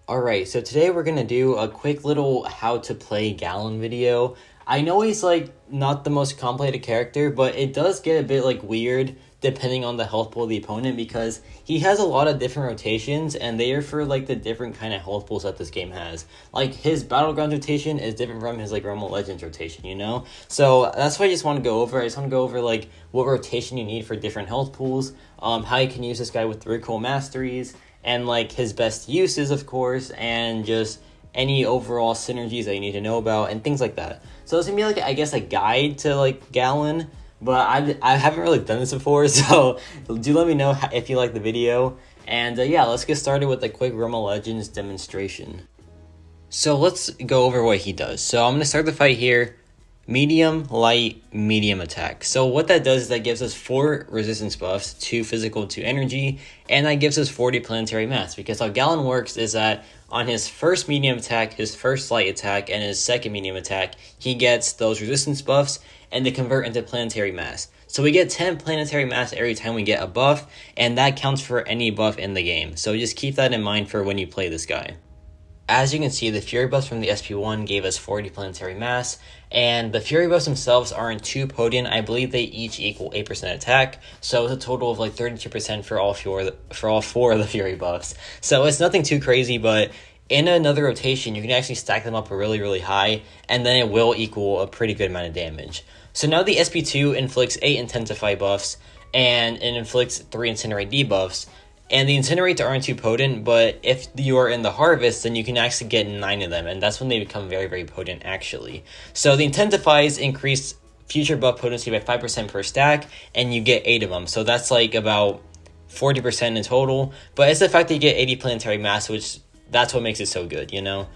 Alright, so today we're gonna do a quick little how to play GALAN video. I know he's like not the most complicated character, but it does get a bit like weird depending on the health pool of the opponent because he has a lot of different rotations and they are for like the different kind of health pools that this game has. Like his Battlegrounds rotation is different from his like Realm of Legends rotation, you know? So that's what I just want to go over. I just want to go over like what rotation you need for different health pools, how you can use this guy with the Recoil masteries, and like his best uses, of course, and just any overall synergies that you need to know about and things like that. So it's gonna be like, I guess, a guide to like GALAN, but I haven't really done this before, so do let me know if you like the video. And yeah, let's get started with a quick Realm of Legends demonstration. So let's go over what he does. So I'm gonna start the fight here. Medium, light, medium attack. So what that does is that gives us 4 resistance buffs, 2 physical, 2 energy, and that gives us 40 planetary mass. Because how GALAN works is that on his first medium attack, his first light attack, and his second medium attack, he gets those resistance buffs, and they convert into planetary mass. So we get 10 planetary mass every time we get a buff, and that counts for any buff in the game. So just keep that in mind for when you play this guy. As you can see, the Fury buffs from the SP1 gave us 40 planetary mass, and the Fury buffs themselves aren't too potent. I believe they each equal 8% attack, so it's a total of like 32% for all 4 of the Fury buffs. So it's nothing too crazy, but in another rotation, you can actually stack them up really, really high, and then it will equal a pretty good amount of damage. So now the SP2 inflicts 8 Intensify buffs, and it inflicts 3 Incinerate debuffs. And the Incinerates aren't too potent, but if you are in the Harvest, then you can actually get 9 of them, and that's when they become very, very potent, actually. So the Intensifies increase future buff potency by 5% per stack, and you get 8 of them. So that's like about 40% in total, but it's the fact that you get 80 planetary mass, which that's what makes it so good, you know?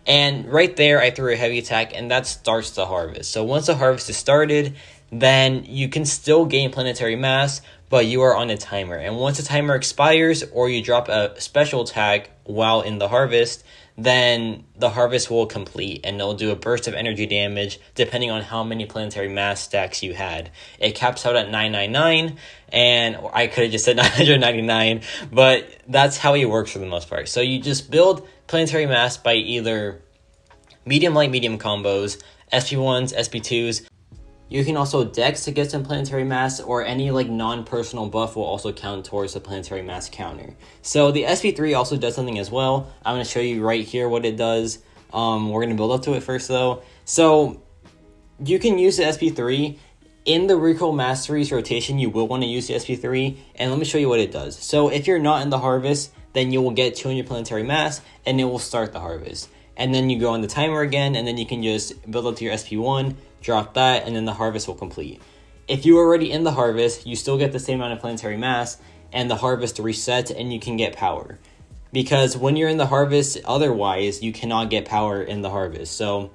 And right there, I threw a heavy attack, and that starts the Harvest. So once the Harvest is started, then you can still gain planetary mass, but you are on a timer. And once the timer expires, or you drop a special attack while in the Harvest, then the Harvest will complete, and it'll do a burst of energy damage depending on how many planetary mass stacks you had. It caps out at 999, and I could have just said 999, but that's how it works for the most part. So you just build planetary mass by either medium, light, medium combos, SP1s, SP2s. You can also dex to get some planetary mass, or any like non-personal buff will also count towards the planetary mass counter. So the SP3 also does something as well. I'm going to show you right here what it does. We're going to build up to it first though. So you can use the SP3 in the Recoil Masteries rotation. You will want to use the SP3, and let me show you what it does. So if you're not in the Harvest, then you will get 200 planetary mass, and it will start the Harvest. And then you go on the timer again, and then you can just build up to your SP1, drop that, and then the Harvest will complete. If you are already in the Harvest, you still get the same amount of planetary mass, and the Harvest resets, and you can get power. Because when you're in the Harvest, otherwise, you cannot get power in the Harvest. So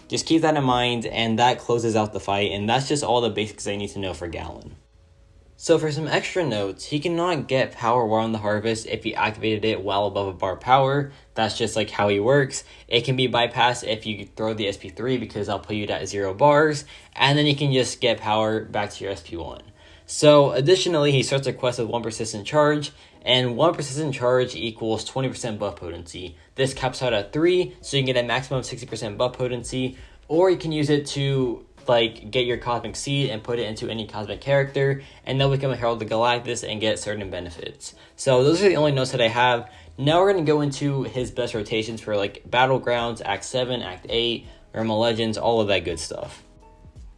just keep that in mind, and that closes out the fight, and that's just all the basics I need to know for GALAN. So for some extra notes, he cannot get power while in the Harvest if he activated it well above a bar power. That's just like how he works. It can be bypassed if you throw the SP3 because I'll put you at 0 bars, and then you can just get power back to your SP1. So additionally, he starts a quest with 1 persistent charge, and 1 persistent charge equals 20% buff potency. This caps out at 3, so you can get a maximum of 60% buff potency, or you can use it to like get your Cosmic Seed and put it into any cosmic character, and they'll become a Herald of Galactus and get certain benefits. So those are the only notes that I have. Now we're going to go into his best rotations for like Battlegrounds, Act 7, Act 8, Realm of Legends, all of that good stuff.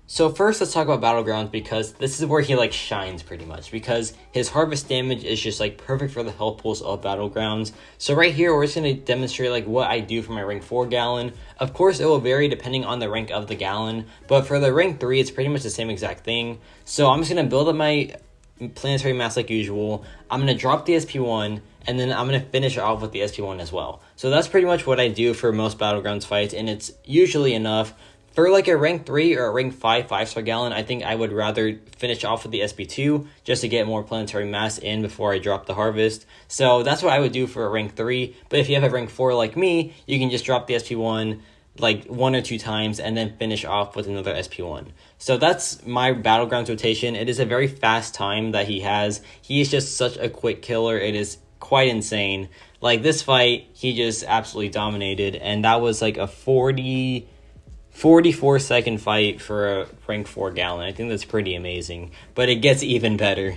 So first, let's talk about Battlegrounds, because this is where he like shines pretty much, because his Harvest damage is just like perfect for the health pools of Battlegrounds. So right here, we're just going to demonstrate like what I do for my rank 4 GALAN. Of course, it will vary depending on the rank of the GALAN, but for the rank 3, it's pretty much the same exact thing. So I'm just going to build up my planetary mass like usual. I'm going to drop the SP1, and then I'm going to finish off with the SP1 as well. So that's pretty much what I do for most Battlegrounds fights, and it's usually enough. For like a rank 3 or a rank 5 5-star GALAN, I think I would rather finish off with the SP2 just to get more planetary mass in before I drop the Harvest. So that's what I would do for a rank 3. But if you have a rank 4 like me, you can just drop the SP1, like 1 or 2 times and then finish off with another SP1. So that's my Battlegrounds rotation. It is a very fast time that he has. He is just such a quick killer. It is quite insane. Like this fight, he just absolutely dominated, and that was like a 44-second fight for a rank 4 GALAN. I think that's pretty amazing, but it gets even better.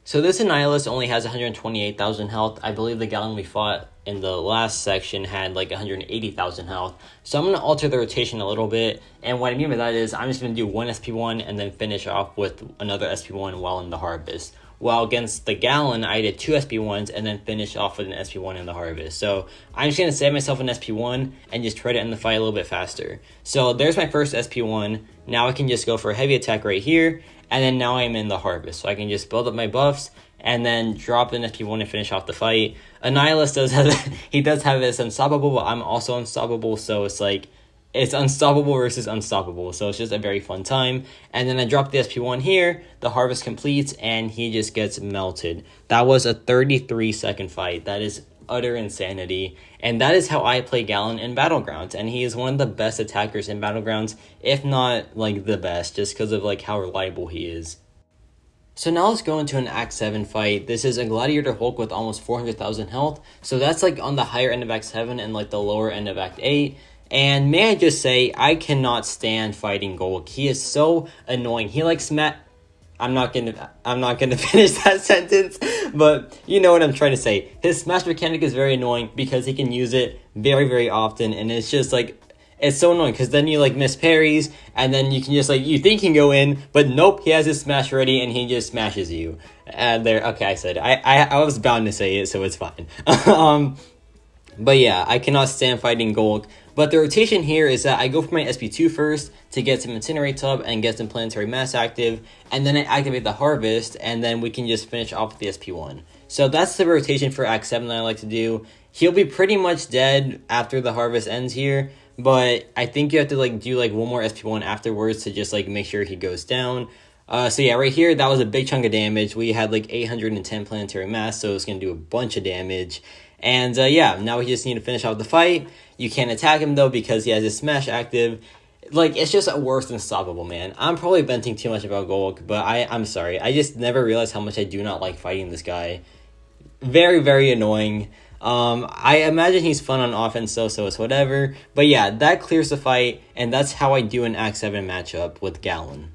So this Annihilus only has 128,000 health. I believe the GALAN we fought in the last section had like 180,000 health. So I'm going to alter the rotation a little bit, and what I mean by that is I'm just going to do one SP1 and then finish off with another SP1 while in the harvest. While against the GALAN, I did 2 SP1s and then finish off with an SP1 in the harvest. So I'm just going to save myself an SP1 and just try to end the fight a little bit faster. So there's my first SP1. Now I can just go for a heavy attack right here, and then now I'm in the harvest. So I can just build up my buffs and then drop an SP1 and finish off the fight. Annihilus does have this unstoppable, but I'm also unstoppable, so it's like, it's unstoppable versus unstoppable, so it's just a very fun time. And then I drop the SP1 here, the harvest completes, and he just gets melted. That was a 33-second fight. That is utter insanity, and that is how I play GALAN in Battlegrounds, and he is one of the best attackers in Battlegrounds, if not like the best, just because of like how reliable he is. So now let's go into an Act 7 fight. This is a Gladiator Hulk with almost 400,000 health, so that's like on the higher end of Act 7 and like the lower end of Act 8. And may I just say, I cannot stand fighting Golk. He is so annoying. He like I'm not gonna finish that sentence, but you know what I'm trying to say. His smash mechanic is very annoying because he can use it very, very often, and it's just like, it's so annoying because then you like miss parries, and then you can just like, you think he can go in, but nope, he has his smash ready and he just smashes you. And there, okay, I said I was bound to say it, so it's fine. But yeah, I cannot stand fighting Golk. But the rotation here is that I go for my SP2 first to get some Incinerate Tub and get some Planetary Mass active, and then I activate the Harvest, and then we can just finish off with the SP1. So that's the rotation for Act 7 that I like to do. He'll be pretty much dead after the Harvest ends here, but I think you have to like do like one more SP1 afterwards to just like make sure he goes down. So yeah, right here, that was a big chunk of damage. We had like 810 Planetary Mass, so it's going to do a bunch of damage. And yeah, now we just need to finish out the fight. You can't attack him though because he has his smash active. Like, it's just worse than unstoppable, man. I'm probably venting too much about Golk, but I'm sorry. I just never realized how much I do not like fighting this guy. Very, very annoying. I imagine he's fun on offense though, so it's whatever. But yeah, that clears the fight, and that's how I do an Act 7 matchup with GALAN.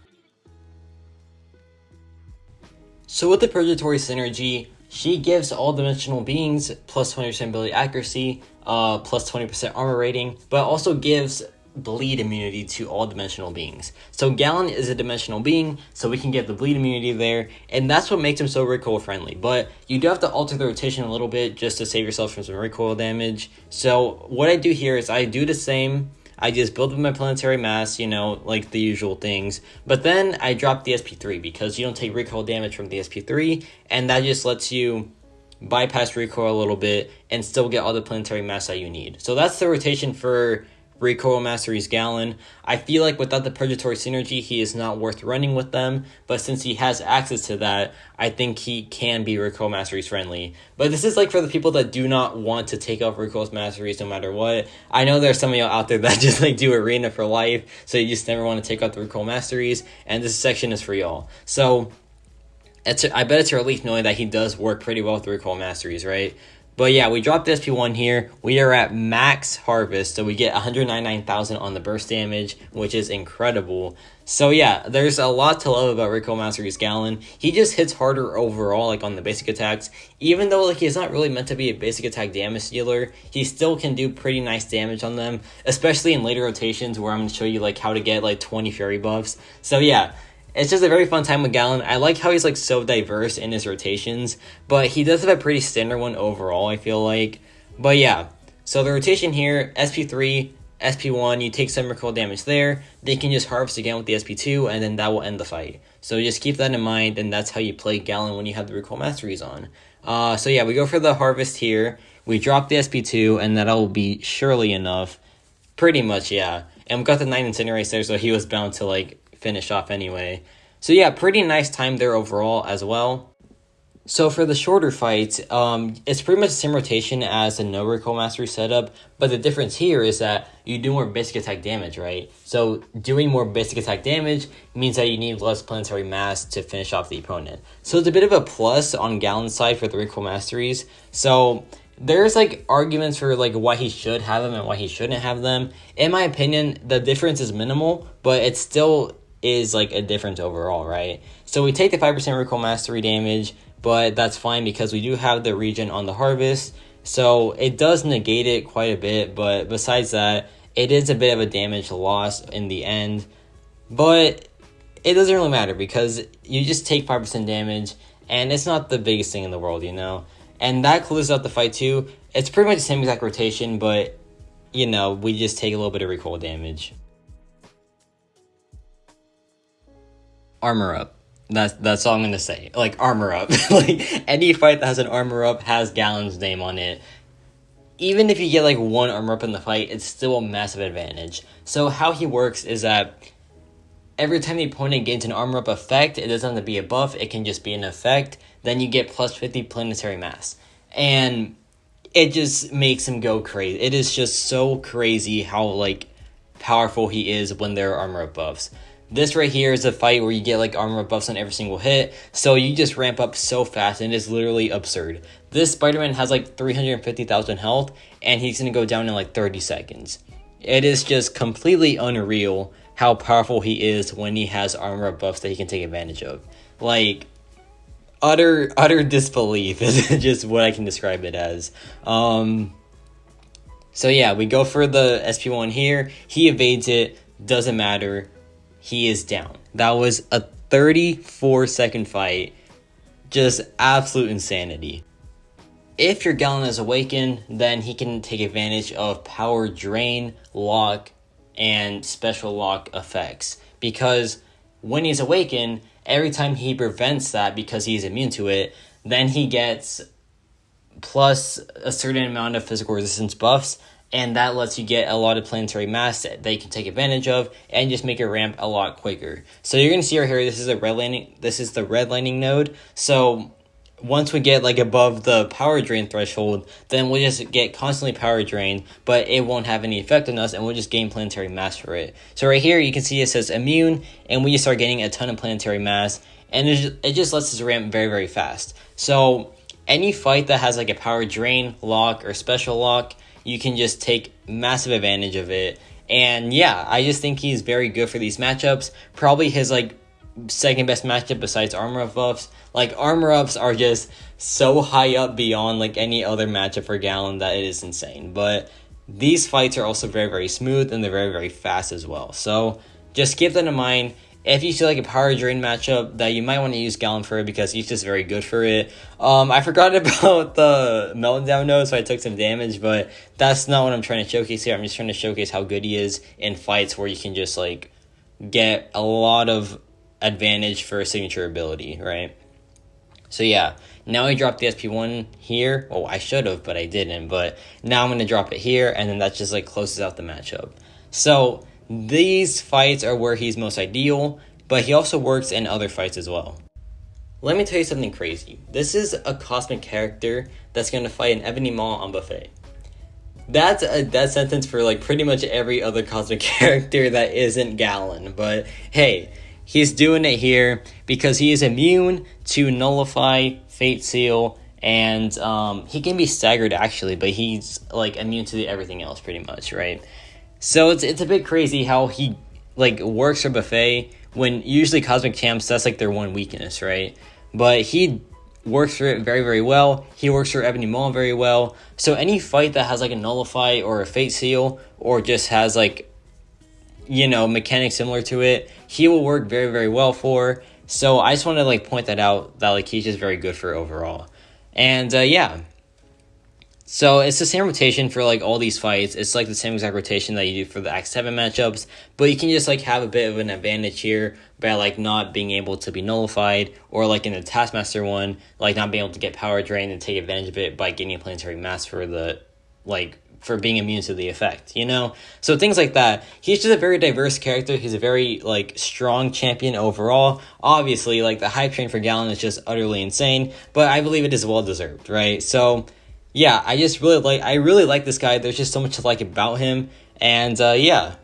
So with the Purgatory Synergy, she gives all dimensional beings plus 20% ability accuracy, plus 20% armor rating, but also gives bleed immunity to all dimensional beings. So GALAN is a dimensional being, so we can get the bleed immunity there, and that's what makes him so recoil friendly. But you do have to alter the rotation a little bit just to save yourself from some recoil damage. So what I do here is I do the same. I just build up my Planetary Mass, you know, like the usual things. But then I drop the SP3 because you don't take recoil damage from the SP3, and that just lets you bypass recoil a little bit and still get all the Planetary Mass that you need. So that's the rotation for Recoil Mastery's GALAN. I feel like without the Purgatory Synergy, he is not worth running with them, but since he has access to that, I think he can be Recoil Mastery's friendly. But this is like for the people that do not want to take off Recoil Masteries no matter what. I know there's some of y'all out there that just like do Arena for life, so you just never want to take out the Recoil Masteries, and this section is for y'all. So I bet it's a relief knowing that he does work pretty well with the Recoil Masteries, right? But yeah, we dropped SP1 here. We are at max harvest, so we get 199,000 on the burst damage, which is incredible. So yeah, there's a lot to love about Recoil Mastery's GALAN. He just hits harder overall, like on the basic attacks. Even though like he's not really meant to be a basic attack damage dealer, he still can do pretty nice damage on them, especially in later rotations where I'm going to show you like how to get like 20 Fury buffs. So yeah, it's just a very fun time with GALAN. I like how he's like so diverse in his rotations, but he does have a pretty standard one overall, I feel like. But yeah, so the rotation here, SP3, SP1, you take some recoil damage there, then you can just harvest again with the SP2, and then that will end the fight. So just keep that in mind, and that's how you play GALAN when you have the Recoil Masteries on. So yeah, we go for the harvest here, we drop the SP2, and that'll be surely enough. Pretty much, yeah. And we got the 9 Incinerates there, so he was bound to like finish off anyway. So yeah, pretty nice time there overall as well. So for the shorter fights, it's pretty much the same rotation as the no recoil mastery setup, but the difference here is that you do more basic attack damage, right? So doing more basic attack damage means that you need less planetary mass to finish off the opponent. So it's a bit of a plus on Galan's side for the recoil masteries. So there's like arguments for like why he should have them and why he shouldn't have them. In my opinion, the difference is minimal, but it still is like a difference overall, right? So we take the 5% recoil mastery damage, but that's fine because we do have the regen on the harvest, so it does negate it quite a bit, but besides that, it is a bit of a damage loss in the end, but it doesn't really matter because you just take 5% damage, and it's not the biggest thing in the world, you know? And that closes out the fight too. It's pretty much the same exact rotation, but, you know, we just take a little bit of recoil damage. Armor up. That's all I'm gonna say. Like, armor up. Like, any fight that has an armor up has Galan's name on it. Even if you get like one armor up in the fight, it's still a massive advantage. So how he works is that every time the opponent gains an armor up effect, it doesn't have to be a buff, it can just be an effect, then you get plus 50 planetary mass. And it just makes him go crazy. It is just so crazy how like powerful he is when there are armor up buffs. This right here is a fight where you get like armor buffs on every single hit, so you just ramp up so fast and it's literally absurd. This Spider-Man has like 350,000 health and he's going to go down in like 30 seconds. It is just completely unreal how powerful he is when he has armor buffs that he can take advantage of. Like, utter disbelief is just what I can describe it as. So yeah, we go for the SP1 here. He evades it, doesn't matter. He is down. That was a 34-second fight. Just absolute insanity. If your Galan is awakened, then he can take advantage of power drain, lock, and special lock effects. Because when he's awakened, every time he prevents that because he's immune to it, then he gets plus a certain amount of physical resistance buffs, and that lets you get a lot of planetary mass that you can take advantage of and just make your ramp a lot quicker. So you're going to see right here, this is the red lining node. So once we get like above the power drain threshold, then we'll just get constantly power drained, but it won't have any effect on us and we'll just gain planetary mass for it. So right here you can see it says immune, and we just start getting a ton of planetary mass, and it just lets us ramp very, very fast. So any fight that has like a power drain, lock, or special lock, you can just take massive advantage of it. And yeah, I just think he's very good for these matchups. Probably his like second best matchup besides armor up buffs. Like, armor ups are just so high up beyond like any other matchup for Galan that it is insane. But these fights are also very, very smooth, and they're very, very fast as well. So just keep that in mind. If you see like a power drain matchup that you might want to use Galan for it because he's just very good for it. I forgot about the meltdown node, so I took some damage, but that's not what I'm trying to showcase here. I'm just trying to showcase how good he is in fights where you can just like get a lot of advantage for a signature ability, right? So yeah, now I dropped the SP1 here. Oh, I should have, but I didn't. But now I'm going to drop it here, and then that just like closes out the matchup. So these fights are where he's most ideal, but he also works in other fights as well. Let me tell you something crazy. This is a cosmic character that's going to fight an Ebony Maw on Buffet. That's a death sentence for like pretty much every other cosmic character that isn't Galan. But hey, he's doing it here because he is immune to Nullify, Fate Seal, and he can be staggered actually, but he's like immune to everything else pretty much, right? So it's a bit crazy how he like works for Buffet when usually Cosmic Champs, that's like their one weakness, right? But he works for it very, very well. He works for Ebony Maw very well. So any fight that has like a Nullify or a Fate Seal, or just has like, you know, mechanics similar to it, he will work very, very well for. So I just want to like point that out, that like he's just very good for overall. And yeah. So it's the same rotation for like all these fights. It's like the same exact rotation that you do for the Act 7 matchups, but you can just like have a bit of an advantage here by like not being able to be nullified, or like in the Taskmaster one, like not being able to get power drained and take advantage of it by getting a planetary mass for the like for being immune to the effect, you know? So things like that. He's just a very diverse character. He's a very, like, strong champion overall. Obviously, like, the hype train for GALAN is just utterly insane, but I believe it is well-deserved, right? So, yeah, I really like this guy. There's just so much to like about him, and, yeah.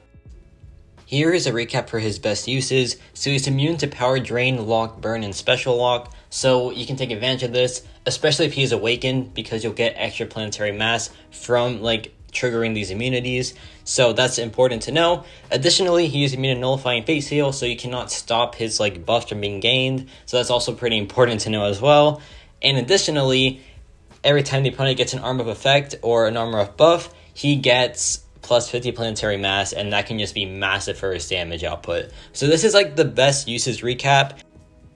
Here is a recap for his best uses. So he's immune to Power Drain, Lock, Burn, and Special Lock, so you can take advantage of this, especially if he's awakened, because you'll get extra planetary mass from, like, triggering these immunities, so that's important to know. Additionally, he is immune to Nullifying Fate Seal, so you cannot stop his, like, buffs from being gained, so that's also pretty important to know as well. And additionally, every time the opponent gets an Arm Buff effect or an Armor Buff buff, he gets plus 50 planetary mass, and that can just be massive for his damage output. So this is like the best uses recap.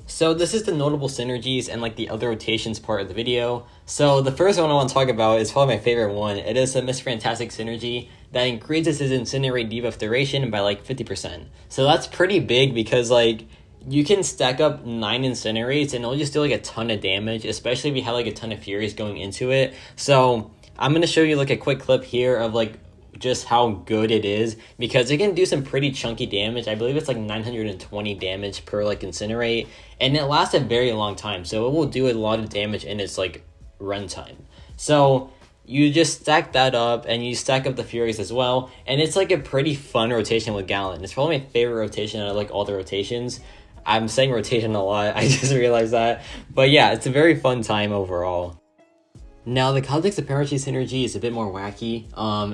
So this is the notable synergies and like the other rotations part of the video. So the first one I want to talk about is probably my favorite one. It is a Miss Fantastic synergy that increases his Incinerate debuff duration by like 50%. So that's pretty big because like you can stack up 9 Incinerates and it'll just do like a ton of damage, especially if you have like a ton of Furies going into it. So I'm going to show you like a quick clip here of like just how good it is, because it can do some pretty chunky damage. I believe it's like 920 damage per like Incinerate, and it lasts a very long time, so it will do a lot of damage in its like runtime. So you just stack that up, and you stack up the Furies as well, and it's like a pretty fun rotation with GALAN. It's probably my favorite rotation out of like all the rotations. I'm saying rotation a lot, I just realized that, but yeah, it's a very fun time overall. Now, the Context of Parachute synergy is a bit more wacky.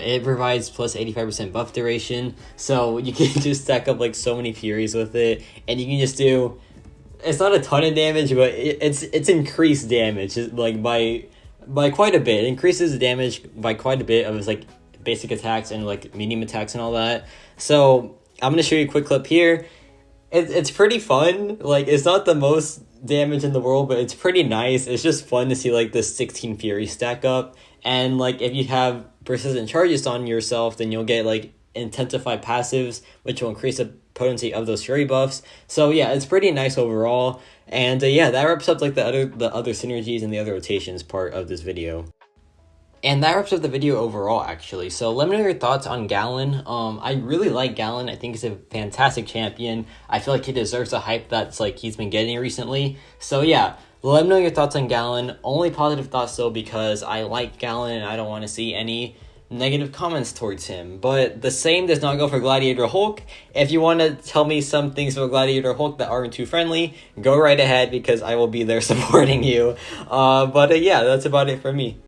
It provides plus 85% buff duration, so you can just stack up like so many Furies with it, and you can just do, it's not a ton of damage, but it's increased damage like by quite a bit. It increases the damage by quite a bit of its like basic attacks and like medium attacks and all that. So I'm gonna show you a quick clip here. It's pretty fun. Like, it's not the most damage in the world, but it's pretty nice. It's just fun to see like the 16 Fury stack up, and like if you have persistent charges on yourself, then you'll get like intensified passives, which will increase the potency of those Fury buffs. So yeah, it's pretty nice overall, and yeah, that wraps up like the other synergies and the other rotations part of this video. And that wraps up the video overall, actually. So let me know your thoughts on GALAN. I really like GALAN. I think he's a fantastic champion. I feel like he deserves the hype that's like he's been getting recently. So yeah, let me know your thoughts on GALAN. Only positive thoughts though, because I like GALAN and I don't want to see any negative comments towards him. But the same does not go for Gladiator Hulk. If you want to tell me some things about Gladiator Hulk that aren't too friendly, go right ahead, because I will be there supporting you. But yeah, that's about it for me.